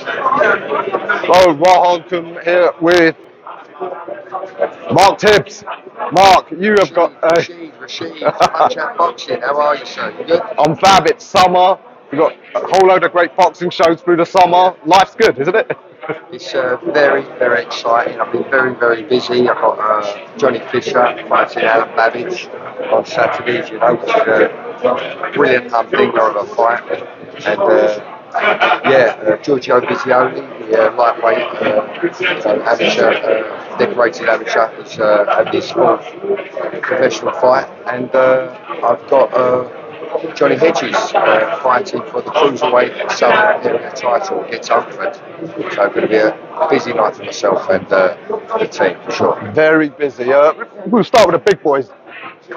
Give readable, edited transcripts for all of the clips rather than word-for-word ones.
Hello, Rahankum here with Mark Tibbs. Mark, you have got Rashid, Punch Out Boxing. How are you, sir? You good? I'm fab, it's summer. We've got a whole load of great boxing shows through the summer. Life's good, isn't it? It's very, very exciting. I've been very, very busy. I've got Johnny Fisher fighting Alan Babbage on Saturdays, which is a brilliant humdinger of a fight. And Giorgio Visioli, the lightweight amateur, decorated amateur, is had his fourth professional fight. And I've got Johnny Hedges fighting for the cruiserweight southernareatitle against Oakford. So going to be a busy night for myself and the team for sure. Very busy. We'll start with the big boys.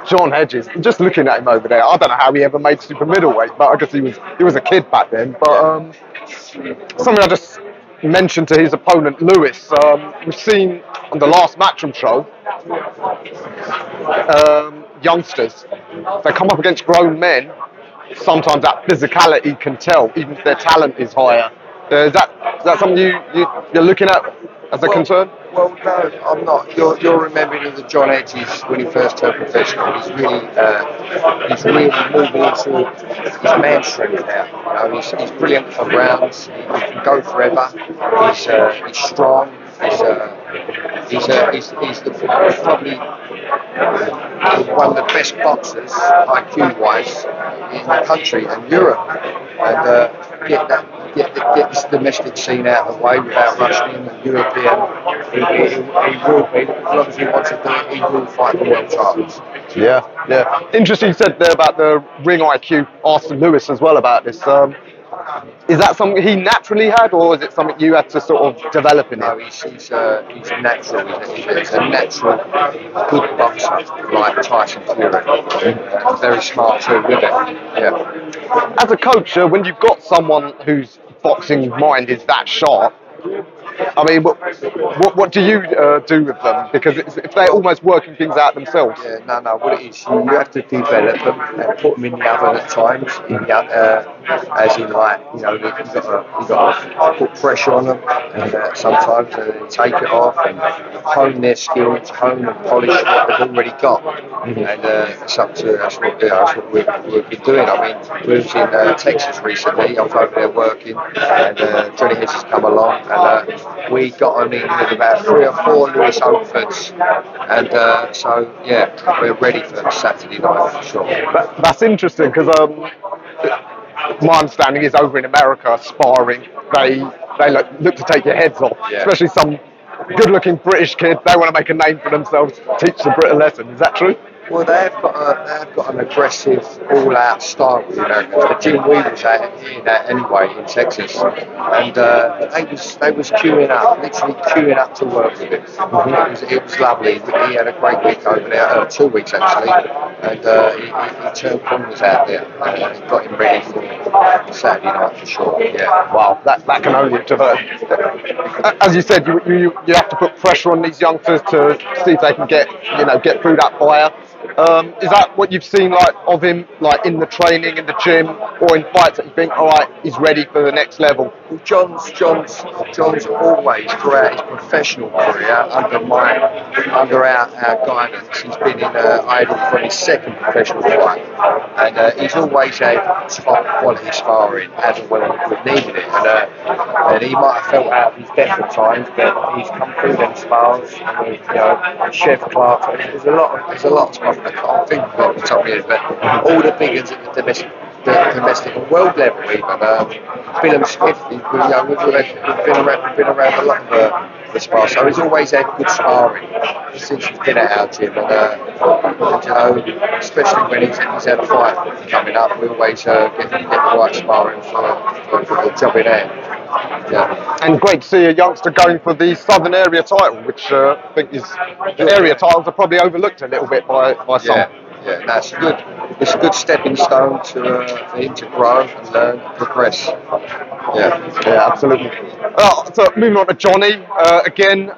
John Hedges. Just looking at him over there, I don't know how he ever made super middleweight, but I guess he was a kid back then. But something I just mentioned to his opponent Lewis. We've seen on the last Matchroom show, youngsters, they come up against grown men. Sometimes that physicality can tell, even if their talent is higher. Is that something you're looking at as a concern? Well, no, I'm not. You're remembering the John Hedges when he first turned professional. He's really moving into his man strength now. He's brilliant for rounds. He can go forever. He's strong. He's probably one of the best boxers IQ-wise in the country and Europe. And get this domestic scene out of the way without rushing in the European. He will be, as long as he wants to do it, he will fight the world titles. Yeah. Interesting you said there about the ring IQ. Asked Lewis as well about this. Is that something he naturally had, or is it something you had to sort of develop in him? No, he's natural. He's a natural good boxer, like Tyson Fury. Very smart too with it. Yeah. As a coach, when you've got someone whose boxing mind is that sharp, I mean, what do you do with them? Because if they're almost working things out themselves. Yeah, no. What it is, you have to develop them and put them in the oven at times. As in, like, you've got to put pressure on them, and sometimes they take it off and hone their skills, hone and polish what they've already got. And it's up to that's what we've been doing. I mean, we was in Texas recently. I was over there working, and Johnny Hedges has come along, and we got on in with about 3 or 4 Lewis Oakfords, and so we're ready for Saturday night for sure. That's interesting because my understanding is over in America, sparring, they look to take your heads off, especially some good-looking British kid. They want to make a name for themselves, teach the Brit a lesson. Is that true? Well, they've got an aggressive, all-out style with the Americans. Jim Wheeler's in that anyway in Texas, and they was queuing up, literally queuing up to work with him. It was lovely. He had a great week over there, 2 weeks actually, and he turned corners out there and got him ready for Saturday night for sure. Yeah. Wow, that can only develop. As you said, you have to put pressure on these youngsters to see if they can get through that fire. Is that what you've seen of him, in the training, in the gym, or in fights that you think, all right, he's ready for the next level? Well, John's always, throughout his professional career, under our guidance, he's been in idle for his second professional fight, and he's always had top quality sparring as and when we've needed it. And he might have felt out of his depth at times, but he's come through them spars. Chef Clark. There's a lot of stuff. I can't think of off the top of my head, but all the big ones at the domestic and world level even. Bill Smith, we've been around a lot of the spar, so he's always had good sparring since he's been at our gym, and especially when he's had a fight coming up, we always get the right sparring for the job in hand. Yeah. And great to see a youngster going for the Southern area title, which I think is the area titles are probably overlooked a little bit by some. Yeah, that's good. It's a good stepping stone for him to grow and learn and progress. Yeah, absolutely. So moving on to Johnny again.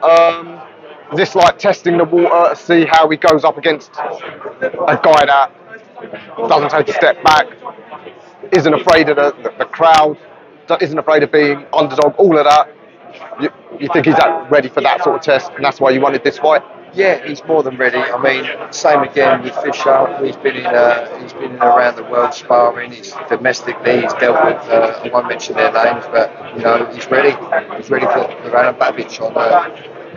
Is this like testing the water to see how he goes up against a guy that doesn't take a step back, isn't afraid of the crowd? isn't afraid of being underdog, all of that. You think he's ready for that sort of test, and that's why you wanted this fight? Yeah, he's more than ready. I mean, same again with Fisher. He's been in around the world sparring. He's domestically. He's dealt with. I won't mention their names, but you know, he's ready. He's ready for BABIC on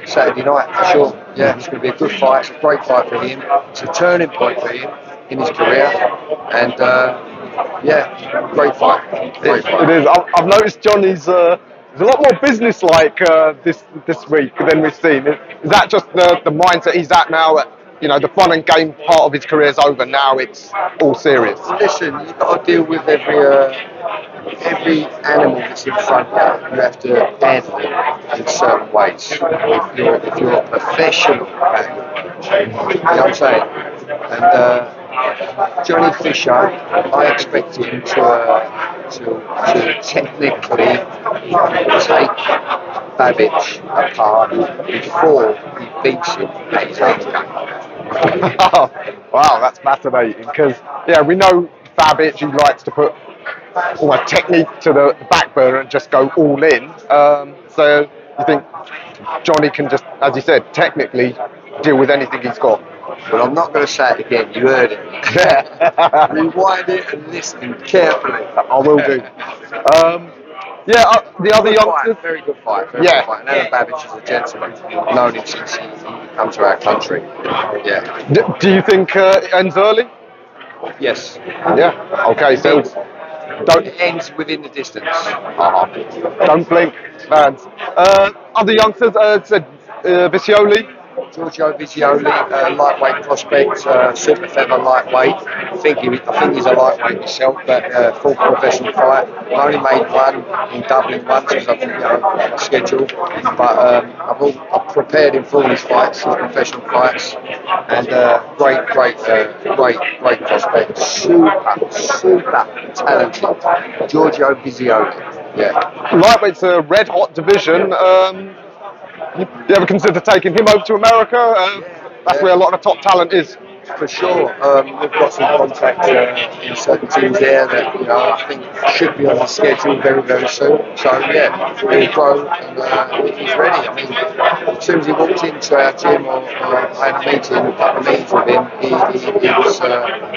Saturday night for sure. Yeah, it's going to be a good fight. It's a great fight for him. It's a turning point for him in his career, and yeah, great fight. Great fight. It is. I've noticed Johnny's. He's a lot more business-like this week than we've seen. Is that just the mindset he's at now? You know, the fun and game part of his career is over. Now it's all serious. Listen, you've got to deal with every animal that's in front of you. You have to handle it in certain ways. If you're a professional man, you know what I'm saying? And Johnny Fisher, I expect him to technically take BABIC apart before he beats him at his own game. Wow, that's fascinating. Because yeah, we know BABIC, he likes to put all my technique to the back burner and just go all in. So you think Johnny can just, as you said, technically deal with anything he's got? But I'm not going to say it again. You heard it. Rewind it and listen carefully. I will do. The other youngsters. Very good fight. Very good fight. And Adam BABIC is a gentleman. I've known him since he came to our country. Yeah. Do you think it ends early? Yes. Yeah. Okay. So it ends within the distance. Don't blink, man. Other youngsters said VISIOLI. Giorgio VISIOLI, lightweight prospect, super feather lightweight. I think he's a lightweight himself, but full professional fight. I only made one in Dublin once because I've my schedule, but I've prepared him for all his fights, his professional fights, and great prospect, super talented, Giorgio VISIOLI. Yeah. Lightweight's a red hot division. You ever consider taking him over to America? That's where a lot of the top talent is. For sure, we've got some contacts in certain teams there that I think should be on the schedule very, very soon. So yeah, he'll grow and he's ready. I mean, as soon as he walked into our gym or I had a couple of meetings with him,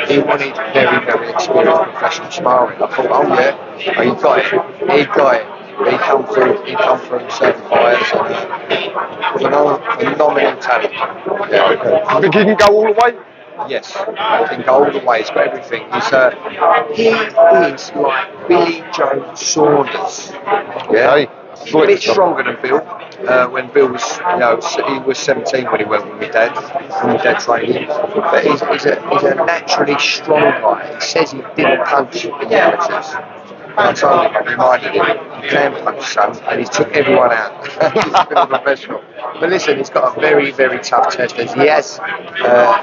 he wanted very, very experienced professional sparring. I thought, oh yeah, he got it. He come through certain fires and phenomenal talent. Yeah. Okay. You think he can go all the way? Yes, I can go all the way. He's got everything. He is like Billy Joe Saunders. Yeah, he's a bit stronger than Bill. When Bill was, he was 17 when he went with my dad trained him. But he's a naturally strong guy. He says he didn't punch in the amateurs. I told him, I reminded him, you can punch son, and he took everyone out. He's a bit of a professional. But listen, he's got a very, very tough test as he has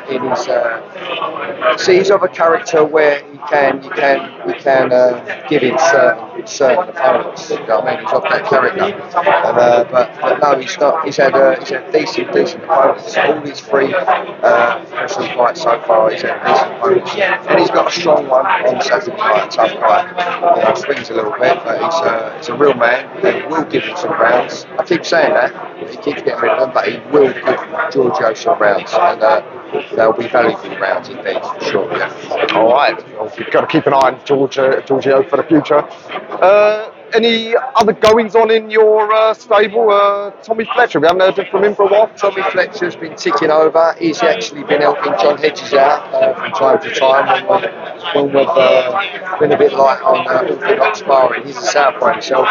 in his. He's of a character where you can give him certain opponents. You know what I mean? He's of that character. But no, he's not. He's had decent opponents. All his three professional fights so far, he's had decent opponents, and he's got a strong one on Saturday night. A tough guy. Swings a little bit, but he's a real man and will give him some rounds. I keep saying that, he keeps getting rid of them, but he will give Giorgio some rounds, and they'll be valuable rounds indeed, for sure. Yeah. All right, well, we've got to keep an eye on Giorgio for the future. Any other goings on in your stable? Tommy Fletcher, we haven't heard from him for a while. Tommy Fletcher's been ticking over. He's actually been helping John Hedges out from time to time when we've been a bit light on orthodox sparring. He's a southpaw himself,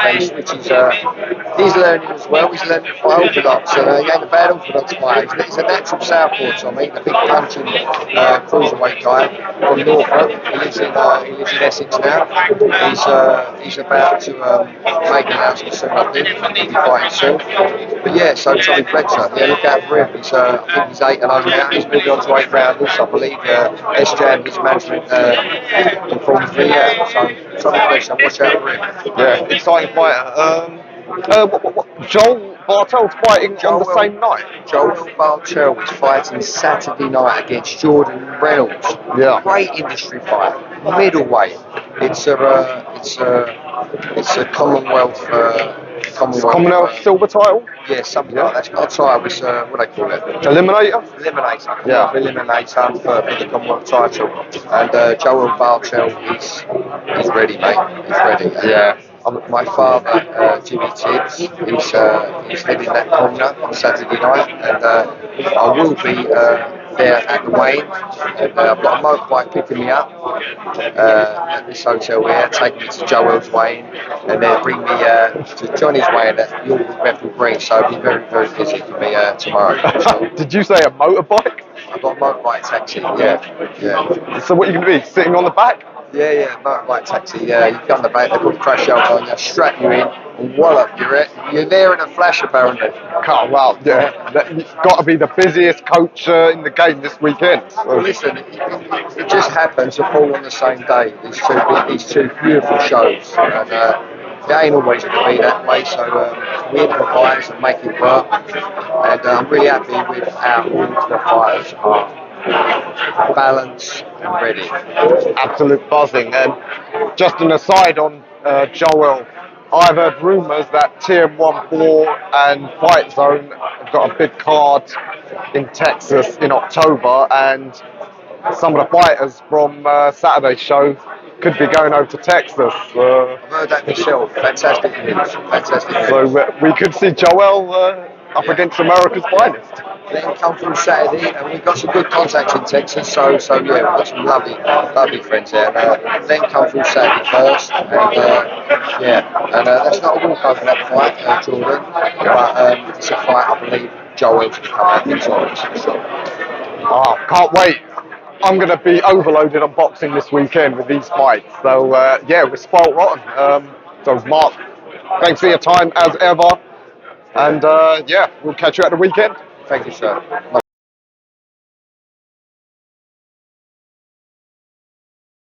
he's learning as well. He's learning by orthodox, and he ain't a bad orthodox fighter. He's a natural southpaw, Tommy, the big punching cruiserweight guy from Norfolk. He lives in Essex now. He's about to make an announcement soon, I think. He'll be fighting soon. But yeah, so Tommy Fletcher, look out for him. I think he's 8-0 now. He's moving on to 8 rounders, I believe. SJAM, his management, informed me. Yeah, so Tommy Fletcher, watch out for him. Yeah, exciting fighter. Joel Bartell's fighting on the same night. Joel Bartell is fighting Saturday night against Jordan Reynolds. Yeah. Great industry fight. Middleweight. It's a It's a Commonwealth. Commonwealth silver title? Yeah, something like that. It's got a title. It's what do they call it? Eliminator? Eliminator. Yeah. Eliminator for the Commonwealth title. And Joel Bartell is ready, mate. He's ready. Yeah. My father, Jimmy Tibbs, he's heading that corner on Saturday night, and I will be there at the weigh-in. And I've got a motorbike picking me up at this hotel here, taking me to Joel's weigh-in, and then bring me to Johnny's weigh-in at York Bethel Green. So it'll be very, very busy for me tomorrow. Did you say a motorbike? I've got a motorbike taxi. Yeah. So what are you going to be, sitting on the back? Yeah, motorbike taxi. Yeah, you come on the back, they put crash out on you, strap you in, and wallop, you're there in a flash apparently. Oh, wow, yeah. You've got to be the busiest coach in the game this weekend. So. Well, listen, it just happens to fall on the same day. These two beautiful shows, and it ain't always going to be that way. So we improvise and make it work, and I'm really happy with how all the fighters are balanced and ready. Absolute buzzing. And just an aside on Joel, I've heard rumours that TM14 and fightzone have got a big card in Texas in October, and some of the fighters from Saturday's show could be going over to Texas. I've heard that myself. Fantastic news. Fantastic news. So we could see Joel up against America's finest. Let him come through Saturday, and we've got some good contacts in Texas. So yeah, we've got some lovely friends there. Let him come through Saturday first, and that's not a walkover that fight, Jordan. But it's a fight I believe Joel can come out victorious for sure. Oh, can't wait. I'm going to be overloaded on boxing this weekend with these fights. So, we're spoiled rotten. So, Mark, thanks for your time as ever. And, we'll catch you at the weekend. Thank you, sir.